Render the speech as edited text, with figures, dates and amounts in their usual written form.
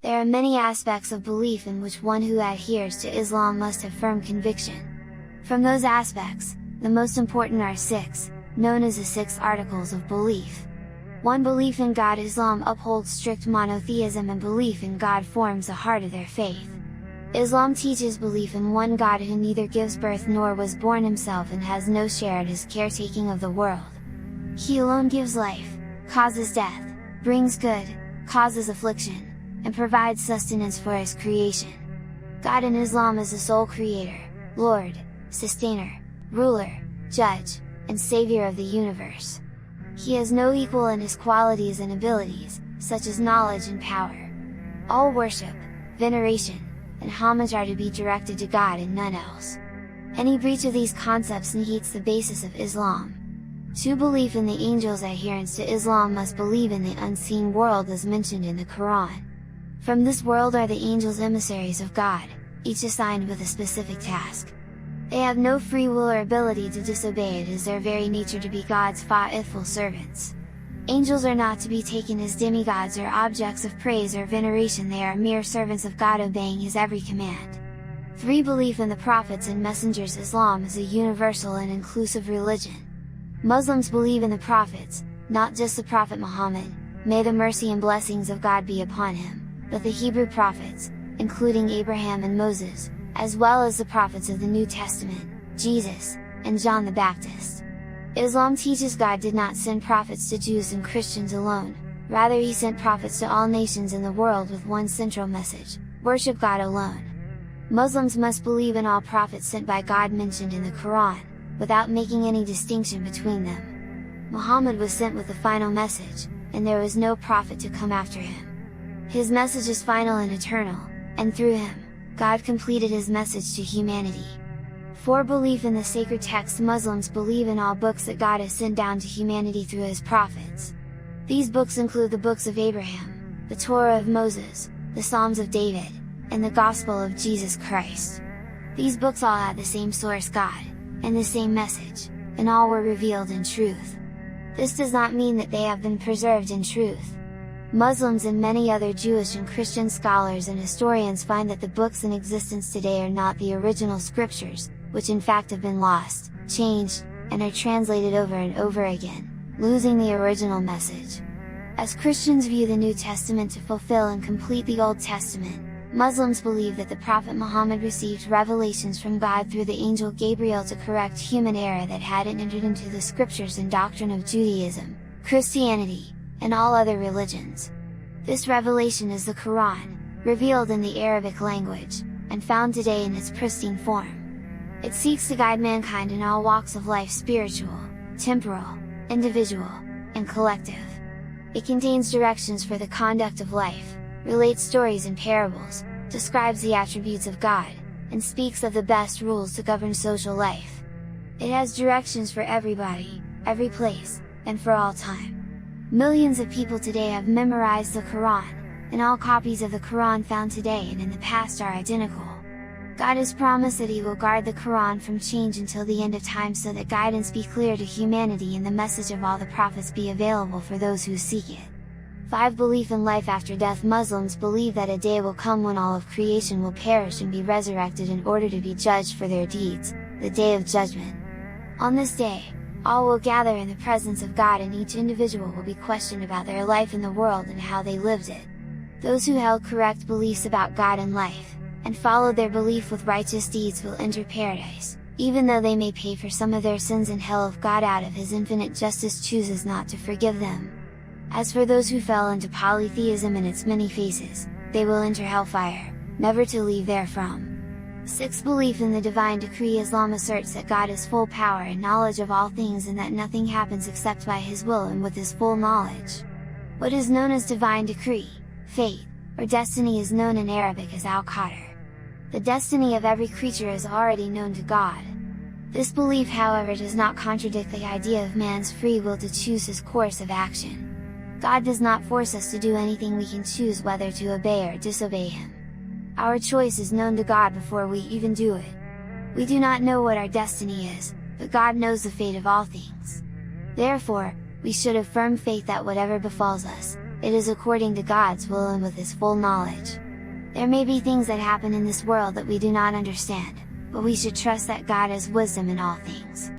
There are many aspects of belief in which one who adheres to Islam must have firm conviction. From those aspects, the most important are 6, known as the 6 articles of belief. 1. Belief in God. Islam upholds strict monotheism, and belief in God forms the heart of their faith. Islam teaches belief in one God who neither gives birth nor was born himself and has no share in his caretaking of the world. He alone gives life, causes death, brings good, causes affliction, and provides sustenance for his creation. God in Islam is the sole creator, Lord, sustainer, ruler, judge, and savior of the universe. He has no equal in his qualities and abilities, such as knowledge and power. All worship, veneration, and homage are to be directed to God and none else. Any breach of these concepts negates the basis of Islam. 2. Belief in the angels. Adherents to Islam must believe in the unseen world as mentioned in the Quran. From this world are the angels, emissaries of God, each assigned with a specific task. They have no free will or ability to disobey. It is their very nature to be God's faithful servants. Angels are not to be taken as demigods or objects of praise or veneration. They are mere servants of God, obeying His every command. 3. Belief in the prophets and messengers. Islam is a universal and inclusive religion. Muslims believe in the prophets, not just the Prophet Muhammad, may the mercy and blessings of God be upon him, but the Hebrew prophets, including Abraham and Moses, as well as the prophets of the New Testament, Jesus, and John the Baptist. Islam teaches God did not send prophets to Jews and Christians alone, rather He sent prophets to all nations in the world with one central message: worship God alone. Muslims must believe in all prophets sent by God mentioned in the Quran, without making any distinction between them. Muhammad was sent with the final message, and there was no prophet to come after him. His message is final and eternal, and through him, God completed His message to humanity. 4. Belief in the sacred texts. Muslims believe in all books that God has sent down to humanity through His prophets. These books include the books of Abraham, the Torah of Moses, the Psalms of David, and the Gospel of Jesus Christ. These books all had the same source, God, and the same message, and all were revealed in truth. This does not mean that they have been preserved in truth. Muslims and many other Jewish and Christian scholars and historians find that the books in existence today are not the original scriptures, which in fact have been lost, changed, and are translated over and over again, losing the original message. As Christians view the New Testament to fulfill and complete the Old Testament, Muslims believe that the Prophet Muhammad received revelations from God through the angel Gabriel to correct human error that hadn't entered into the scriptures and doctrine of Judaism, Christianity, and all other religions. This revelation is the Quran, revealed in the Arabic language, and found today in its pristine form. It seeks to guide mankind in all walks of life: spiritual, temporal, individual, and collective. It contains directions for the conduct of life, relates stories and parables, describes the attributes of God, and speaks of the best rules to govern social life. It has directions for everybody, every place, and for all time. Millions of people today have memorized the Quran, and all copies of the Quran found today and in the past are identical. God has promised that He will guard the Quran from change until the end of time, so that guidance be clear to humanity and the message of all the prophets be available for those who seek it. 5. Belief in life after death. Muslims believe that a day will come when all of creation will perish and be resurrected in order to be judged for their deeds, the Day of Judgment. On this day, all will gather in the presence of God, and each individual will be questioned about their life in the world and how they lived it. Those who held correct beliefs about God and life, and followed their belief with righteous deeds will enter paradise, even though they may pay for some of their sins in hell if God out of His infinite justice chooses not to forgive them. As for those who fell into polytheism in its many phases, they will enter hellfire, never to leave therefrom. 6. Belief in the divine decree. Islam asserts that God has full power and knowledge of all things, and that nothing happens except by His will and with His full knowledge. What is known as divine decree, fate, or destiny is known in Arabic as al-Qadr. The destiny of every creature is already known to God. This belief, however, does not contradict the idea of man's free will to choose his course of action. God does not force us to do anything. We can choose whether to obey or disobey Him. Our choice is known to God before we even do it. We do not know what our destiny is, but God knows the fate of all things. Therefore, we should have firm faith that whatever befalls us, it is according to God's will and with His full knowledge. There may be things that happen in this world that we do not understand, but we should trust that God has wisdom in all things.